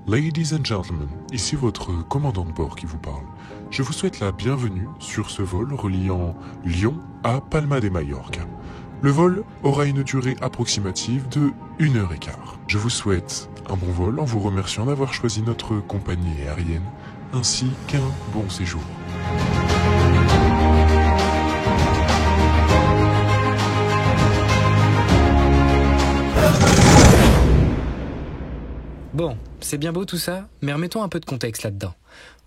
Ladies and gentlemen, ici votre commandant de bord qui vous parle. Je vous souhaite la bienvenue sur ce vol reliant Lyon à Palma de Mallorca. Le vol aura une durée approximative de 1h15. Je vous souhaite un bon vol en vous remerciant d'avoir choisi notre compagnie aérienne ainsi qu'un bon séjour. Bon, c'est bien beau tout ça, mais remettons un peu de contexte là-dedans.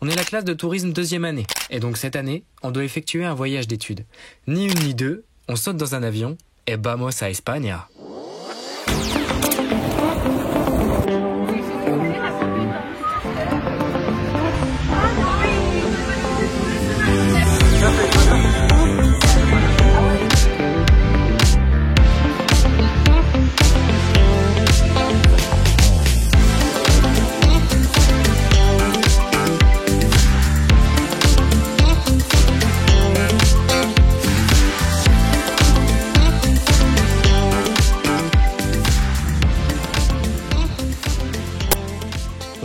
On est la classe de tourisme 2e année, et donc cette année, on doit effectuer un voyage d'études. Ni une ni deux, on saute dans un avion, et vamos a España.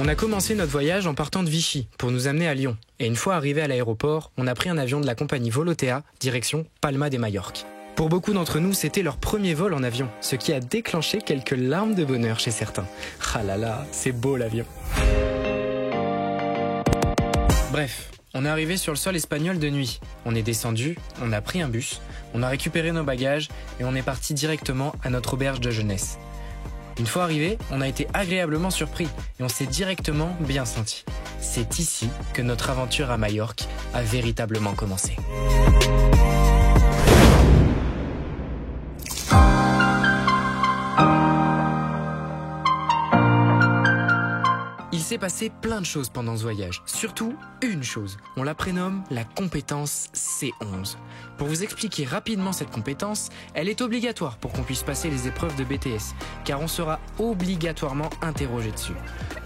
On a commencé notre voyage en partant de Vichy pour nous amener à Lyon. Et une fois arrivé à l'aéroport, on a pris un avion de la compagnie Volotea, direction Palma de Mallorca. Pour beaucoup d'entre nous, c'était leur premier vol en avion, ce qui a déclenché quelques larmes de bonheur chez certains. Ah là là, c'est beau l'avion. Bref, on est arrivé sur le sol espagnol de nuit. On est descendu, on a pris un bus, on a récupéré nos bagages et on est parti directement à notre auberge de jeunesse. Une fois arrivé, on a été agréablement surpris et on s'est directement bien senti. C'est ici que notre aventure à Majorque a véritablement commencé. Il s'est passé plein de choses pendant ce voyage. Surtout, une chose. On la prénomme la compétence C11. Pour vous expliquer rapidement cette compétence, elle est obligatoire pour qu'on puisse passer les épreuves de BTS, car on sera obligatoirement interrogé dessus.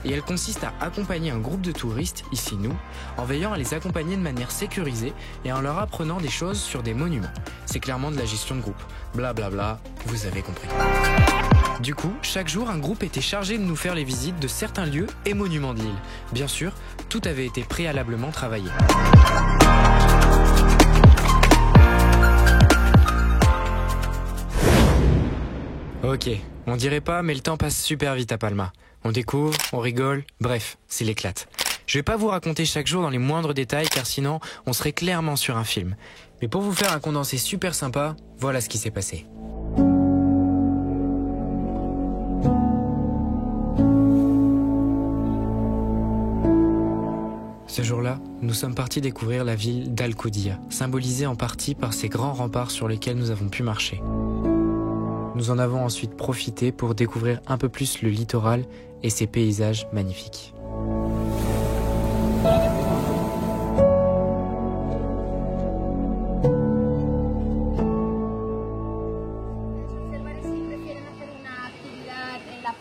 Et elle consiste à accompagner un groupe de touristes, ici nous, en veillant à les accompagner de manière sécurisée et en leur apprenant des choses sur des monuments. C'est clairement de la gestion de groupe. Blablabla, vous avez compris. Du coup, chaque jour, un groupe était chargé de nous faire les visites de certains lieux et monuments de l'île. Bien sûr, tout avait été préalablement travaillé. Ok, on dirait pas, mais le temps passe super vite à Palma. On découvre, on rigole, bref, c'est l'éclate. Je vais pas vous raconter chaque jour dans les moindres détails, car sinon, on serait clairement sur un film. Mais pour vous faire un condensé super sympa, voilà ce qui s'est passé. Ce jour-là, nous sommes partis découvrir la ville d'Alcúdia, symbolisée en partie par ces grands remparts sur lesquels nous avons pu marcher. Nous en avons ensuite profité pour découvrir un peu plus le littoral et ses paysages magnifiques.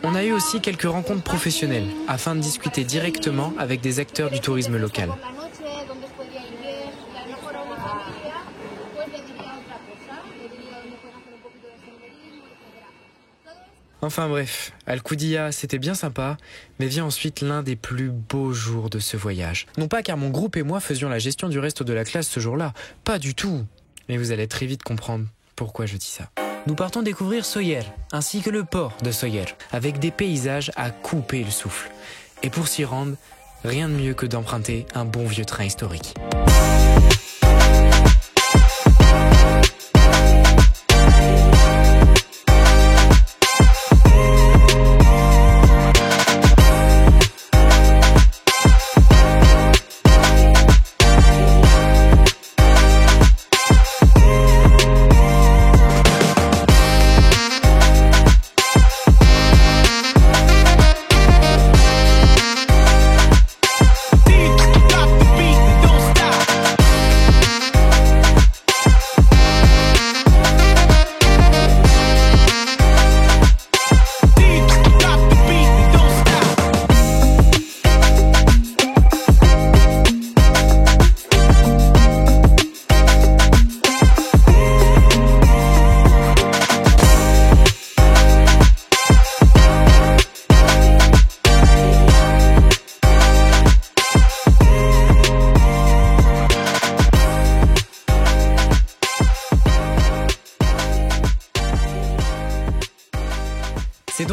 On a eu aussi quelques rencontres professionnelles afin de discuter directement avec des acteurs du tourisme local. Enfin bref, Alcúdia, c'était bien sympa, mais vient ensuite l'un des plus beaux jours de ce voyage. Non pas car mon groupe et moi faisions la gestion du reste de la classe ce jour-là, pas du tout. Mais vous allez très vite comprendre pourquoi je dis ça. Nous partons découvrir Sóller, ainsi que le port de Sóller, avec des paysages à couper le souffle. Et pour s'y rendre, rien de mieux que d'emprunter un bon vieux train historique.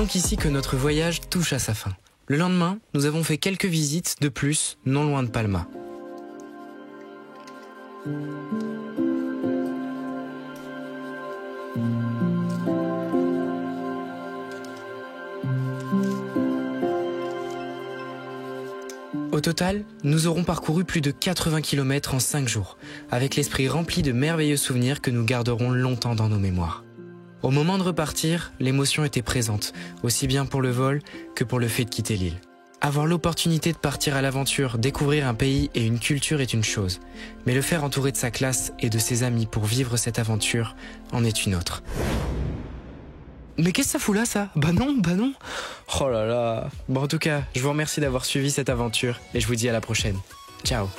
donc ici que notre voyage touche à sa fin. Le lendemain, nous avons fait quelques visites de plus, non loin de Palma. Au total, nous aurons parcouru plus de 80 km en 5 jours, avec l'esprit rempli de merveilleux souvenirs que nous garderons longtemps dans nos mémoires. Au moment de repartir, l'émotion était présente, aussi bien pour le vol que pour le fait de quitter l'île. Avoir l'opportunité de partir à l'aventure, découvrir un pays et une culture est une chose, mais le faire entouré de sa classe et de ses amis pour vivre cette aventure en est une autre. Mais qu'est-ce que ça fout là, ça ? Bah non. Oh là là. Bon, en tout cas, je vous remercie d'avoir suivi cette aventure et je vous dis à la prochaine. Ciao.